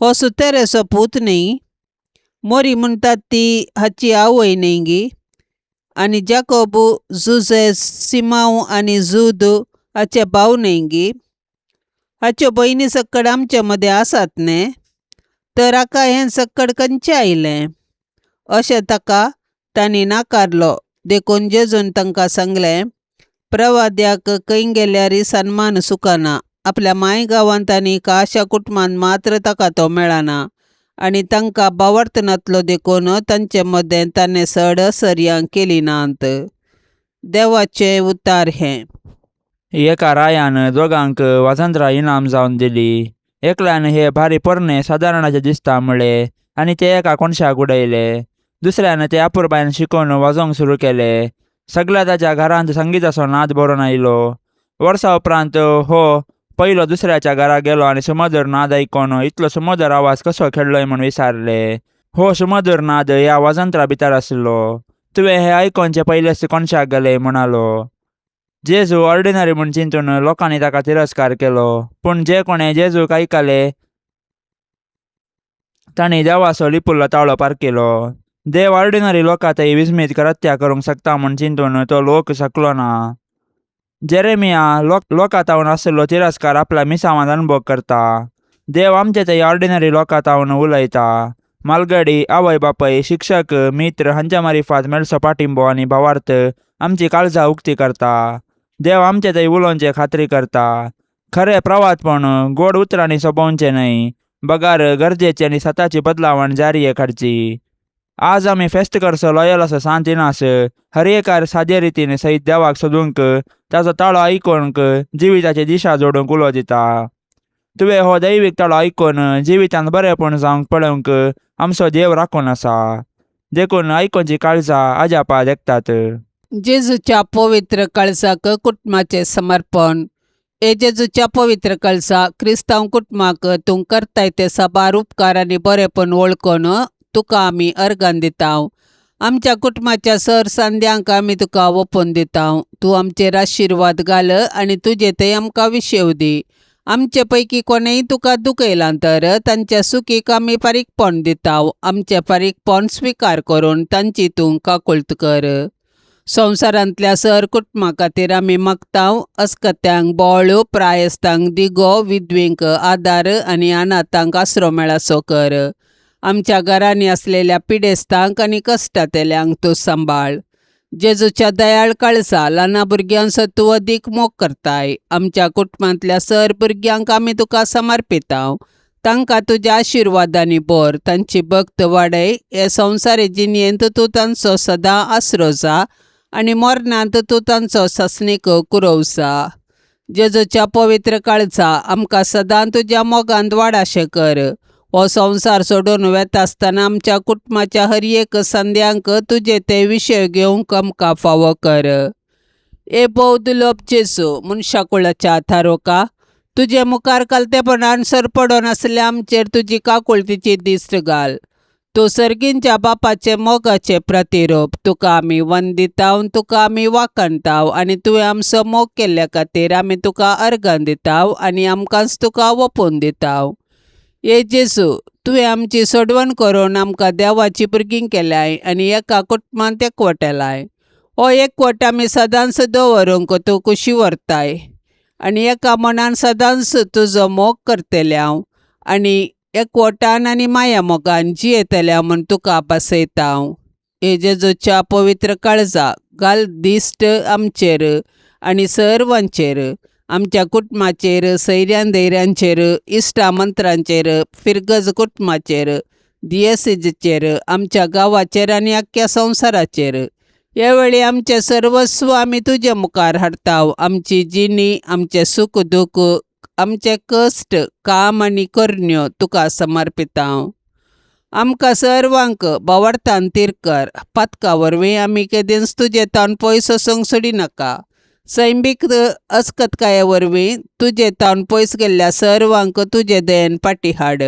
हो सुतेरेचो पूत न्ही. मोरी म्हणटात ती हाची आवय न्ही गी. आनी जाकोबू जुजे सिमांव आनी जूद हाचे भाव न्ही गी. हाच्यो बहिणी सक्कड आमचे मध्ये आसात ने, तर आका हें सक्कड खंयचे आयलें अशें ताका तांणी नाकारलो. देखून जेजून तांकां सांगलें, प्रवाद्याक खंय गेल्यारय सन्मान सुकाना. आपल्या माय गांवांत आनी अशा कुटुंबांत मात्र ताका तो मेळना. आनी तांकां भावार्थनातलो देखून तांचे मदें ताणें सड सरयां केली नात. देवाचें उतार हें. एका रायान दोगांक वाजंत्रां इनाम जावन दिली. एकल्यान हे भारी पोरणे सादारणाचे दिसता म्हणले आनी ते एका कोणशाक उडयले. दुसऱ्यान ते आपुरबायेन शिकोवन वाजोवंक सुरू केले. सगळ्या ताच्या घरांत संगीताचो नाद बरोवन आयलो. वर्सां उपरांत हो पयलो दुसऱ्याच्या घरा गेलो आनी सुमधुर नाद आयकोन इतलो सुमधुर आवाज कसो खेळ्ळोय म्हूण विचारले. हो सुमधुर नाद ह्या वाजंत्रा भितर आसलो. तुवें हे आयकोनचे पयलेच कोणशाक गेले म्हणालो. जेजू ऑर्डिनरी म्हूण चिंतून लोकांनी ताका तिरस्कार केलो. पूण जे कोणें जेजूक आयकले तांणी देवाचो लिपुल्लो तावळो पारकिलो. देव ऑर्डिनरी लोकांतय विस्मीत कृत्यां करूंक शकता म्हूण चिंतून तो लोक सकलो ना. जेरेमिया लोकांतावन आसलो तिरस्कार आपल्या मिसावांत अनुभव करता. देव आमचे थंय ऑर्डिनरी लोकांतावन उलयता. मालगडी, आवय बापय, शिक्षक, मित्र हांच्या मारिफात मेळचो पाठिंबो आनी भावार्थ आमची काळजां उक्ती करता. देव आमचे थंय उलोवचे खात्री करता. खरें प्रवादपण गोड उतरांनी सोबोवचें न्हय, बगार गरजेची आनी सताची बदलावण जारये काडची. आज आमी फेस्त करचो लॉयल असो सांत इनास हर एकार सादे रितीन सयत देवाक सोदूंक, ताचो ताळो आयकूंक, जिविताची दिशा जोडूंक उलो दिता. तुवें हो दैवीक ताळो आयकून जिवितांत बरेपण जावंक पळोवंक आमचो देव राखून आसा. देखून आयकोनची काळजां आजापा देखतात. जेजूच्या पवित्र कळसाक कुटुंबाचें समर्पण. हे जेजूच्या पवित्र कळसा क्रिस्तांव कुटुंबाक तूं करताय ते साबार उपकार आनी बरेपण वळखून तुका आमी अर्गान दितांव. आमच्या कुटुंबाच्या सर सांद्यांक आमी तुका ओपून दितांव. तूं आमचेर आशिर्वाद घाल आनी तुजे ते आमकां विशेव दी. आमचे पैकी कोणेय तुका दुखयलां तर तांच्या सुखीक आमी फारीकपण दितांव. आमचे फारीकपण स्विकार करून तांची तूं काकुळट कर. संवसारांतल्या सर कुटुंबा खातीर आमी मागतांव. अस्कत्यांक बोळ, प्रायस्तांक दिगो, विधवेंक आदार आनी अनाथांक आसरो मेळासो कर. आमच्या घरांनी असलेल्या पिडेस्तांक आनी कश्टातेल्यांक तूं सांबाळ. जेजूच्या दयाळ कळसा ल्हाना भुरग्यांचो तूं अदीक मोग करताय. आमच्या कुटुंबांतल्या सर भुरग्यांक आमी तुका समर्पितांव. तांकां तुज्या आशिर्वादांनी भर. तांची भक्त वाडय. हे संवसारी जिणयेंत तूं तांचो सदां आसरो जा आनी मरणांत तूं तांचो ससनीक कुरवसा. जेजूच्या पवित्र काळजा आमकां सदां तुज्या मोगांत वाडाशें कर. हो संवसार सोडून वेता आसतना आमच्या कुटुंबाच्या हर एक संद्यांक तुजे ते विशय घेवंक आमकां फावो कर. ए बौदुलोप जेजू, मनशाकुळाच्या थारोका, तुजे मुखार कालतेपणान सरपडोन आसल्या आमचेर तुजी काकुळतीची दिश्ट घाल. तूं सर्गींच्या बापाचे मोगाचे प्रतिरूप. तुका आमी वंदितांव, तुका आमी वाखणटाव आनी तुवें आमचो मोग केल्ल्या खातीर आमी तुका अर्गां दितांव आनी आमकांच तुका ओपून दितांव. हे जेजू, तुवें आमची सोडवण करून आमकां देवाची भुरगीं केल्याय आनी एका कुटुंबांत एकवटलाय. हो एकवट आमी सदांच दवरूंक तूं कुशी व्हरताय आनी एका मनान सदांच तुजो मोग करतल्याव आनी एकवटान आनी माया मोगान जियेतल्या म्हूण तुका बसयतांव. हे जेजूच्या पवित्र काळजा घाल दिश्ट आमचेर आनी सर्वांचेर, आमच्या कुटुंबाचेर, सैऱ्यां दैऱ्यांचेर, इश्टा मंत्रांचेर, फिरगज कुटुंबाचेर, दियेसीजेचेर, आमच्या गांवाचेर आनी आख्ख्या संवसाराचेर. हे वेळी आमचे सर्वस्व आमी तुजे मुखार हाडटाव. आमची जिणी, आमचे सुख दूख, आमचे कश्ट, काम आनी करण्यो तुका समर्पितांव. आमकां सर्वांक भावार्थान तीर. पातका वरवीं आमी केदींच तुजे तावन पयस वचूंक सोडिनाका. सैमीक अस्कतकाये वरवीं तुजे तावन पयस गेल्ल्या सर्वांक तुजे दयेन फाटीं हाड.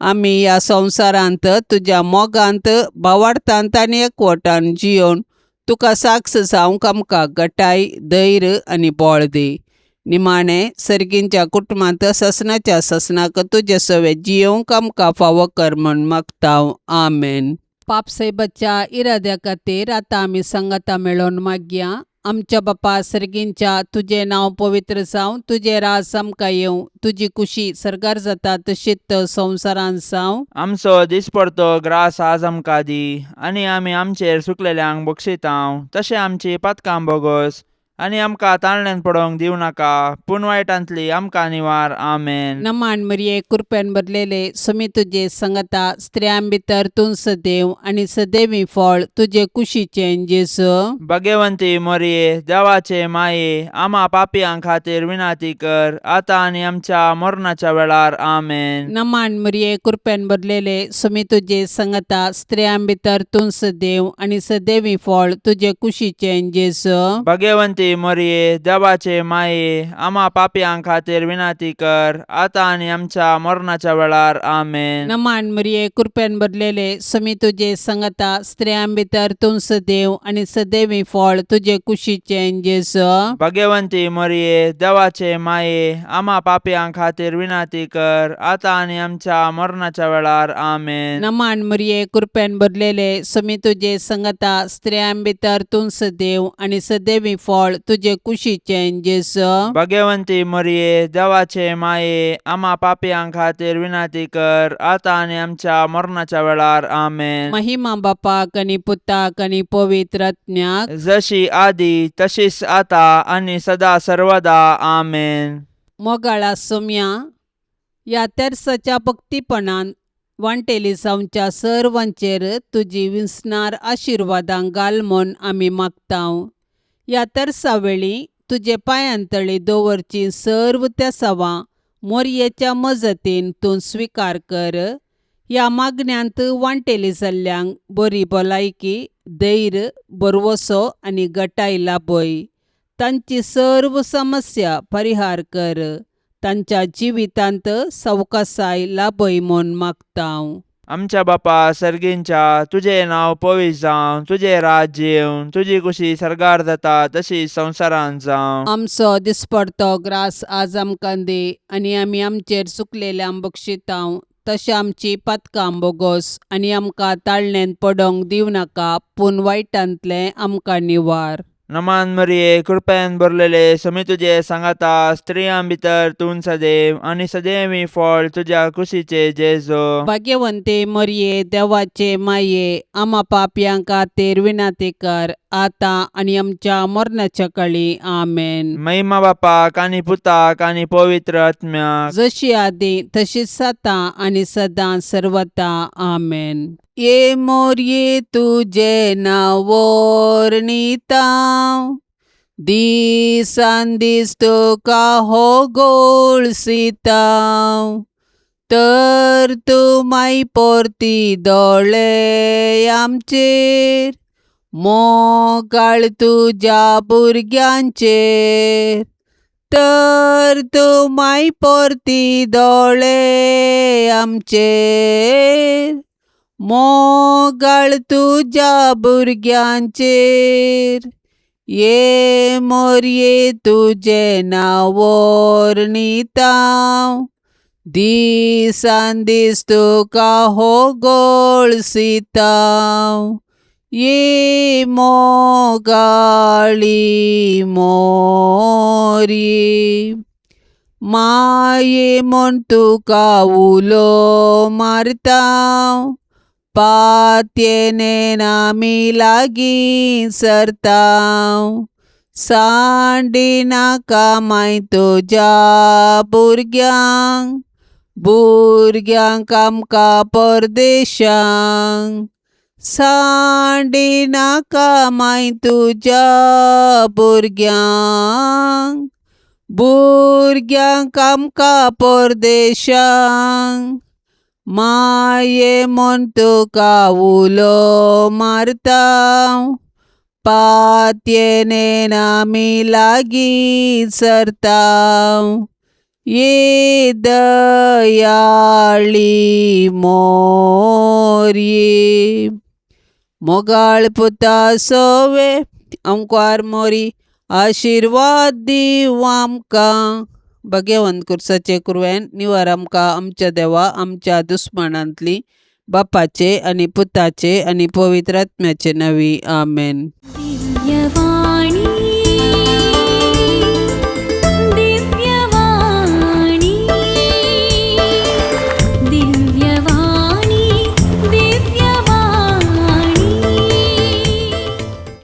आमी ह्या संवसारांत तुज्या मोगांत, भावार्थांत आनी एकवटान जियोन तुका साक्ष जावंक आमकां घटाय, धैर्य आनी बळ दी. निमाणें सर्गींच्या कुटुंबांत ससनाच्या ससनाक तुजे सवे जियोवंक आमकां फावो कर म्हूण मागतांव. आमेन. पाप सैबाच्या इराद्या खातीर आतां आमी संगता मेळोवन मागया. आमच्या बापा सर्गींच्या तुझे नाव पवित्र जावं, तुझे रास आमकां येवं, तुजी कुशी सरकार जाता तशीच संवसारान जावं. आमचो दिसपडतो ग्रास आज आमकां दी, आनी आमी आमचेर सुकलेल्यांक बक्षितांव, तशें आमची पातकां बोगोस, आनी आमकां ताळण्यान पडोवंक दिवं नाका, पूण वायटांतली आमकां निवार. आमेन. नमान मरिये कृपेन भरलेले समी तुजे संगता स्त्रियां भितर तूं सदैव आनी सदैवी फळ तुजे कुशीचें जेसू. भाग्यवंती मरिये, देवाचे माये, आम्हा पापियां खातीर विनाती कर, आतां आनी आमच्या मरणाच्या वेळार. आमेन. नमान मरिये कृपेन भरलेले समी तुजे संगता स्त्रियां भितर तूं सदैव आनी सदैवी फळ तुजे कुशीचें जेसू. भाग्यवंती मरिये, देवाचे माये, आम्हा पापियां खातीर विनाती कर, आतां आनी आमच्या मरणाच्या वेळार. आमेन. नमान मरिये कृपेन भरलेले समी तुजे संगता स्त्रियां भितर तूं सदैव आनी सदैवी फळ तुजे कुशीचें जेसू. भाग्यवंती मरिये, देवाचे माये, आम्हा पापियां खातीर विनाती कर, आतां आनी आमच्या मरणाच्या वेळार. आमेन. नमान मरिये कृपेन भरलेले समी तुजे संगता स्त्रियां भितर तूं सदैव आनी सदैवी फळ तुजे कुशीचें जेसू. भाग्यवंती मरिये, देवाचे माये, आम्हा पापियां खातीर विनाती कर, आतां आनी आमच्या मरणाच्या वेळार. आमेन. महिमा बापाक आनी पुताक आनी पवित्र आत्म्याक, जशी आदी तशीच आता आनी सदा सर्वदा. आमेन. मोगाळा सोम्या, ह्या तेर्साच्या भक्तीपणान वांटेली जावच्या सर्वांचेर तुजी विस्नार आशिर्वादां घाल म्हूण आमी मागतांव. ह्या तेर्सा वेळी तुजे पांयांतळी दवरची सर्व त्या सवां मोरयेच्या मजतीन तूं स्विकार कर. ह्या मागण्यांत वांटेली जाल्ल्यांक बरी भलायकी, धैर्य, बरवसो आनी घटाय लाभय. तांची सर्व समस्या परिहार कर. तांच्या जिवितांत सवकासाय लाभय म्हूण मागतांव. आमच्या बापा सर्गींच्या तुझे नाव पवित्र जावं, तुझे राज्य येवं, तुजी कुशी सरकार जाता तशी संवसारान जावं. आमचो दिसपडतो ग्रास आज आमकां दी, आनी आमी आमचेर चुकलेल्यांक बक्षितांव, तशें आमची पातकां बोगोस, आनी आमकां ताळणेन पडोवंक दिवं नाका, पूण वायटांतले आमकां निवार. नमान मरिये, कृपेन भरलेले समी तुजे सांगाता स्त्रियां भितर तूं सदैव आनी सदैवी फळ तुज्या कुशीचे जेजो. भाग्यवंते मरिये, देवाचे माये, आम्हा पापयां खातीर विनाती कर, आतां आनी आमच्या मरणाच्या काळी. आमेन. महिमा बापाक आनी पुताक आनी पवित्र आत्म्याक, जशी आदी तशीच आता आनी सदां सर्वता. आमेन. ये मोरये तुझे नाव वर्णितां, दिसान दीस तुका हो गोळसितां, तर तूं माई पोरती दोळे आमचेर, मोगाळ तुज्या भुरग्यांचेर, तर तूं माई पोरती दोळे आमचेर, मोगाळ तुज्या भुरग्यांचेर. ये मोरये तुझे नाव वर्णितां, दिसान दीस तुका हो गोळसितां, ये मोगाळी मोरये. माये म्हूण तुका उलो मारतां, पातयेनेन आमी लागीं सरतां, सांडी नाका माय तुज्या भुरग्यांक, भुरग्यांक आमकां परदेशांक, सांडी नाका माय तुज्या भुरग्यांक, भुरग्यांक आमकां परदेशांक. माये म्हूण तुका उलो मारतां, पातयेनेन आमी लागीं सरतां, ये दयाळी मोरये. मोगाळ पुता सोवे ओंकार मोरी, आशिर्वाद दिव आमकां. भगवंत कुर्साचे कुरवेन निवार आमकां आमच्या देवा आमच्या दुस्मनांतली, बापाचे आनी पुताचे आनी पवित्र आत्म्याचे नवी. आमेन. दिव्यवाणी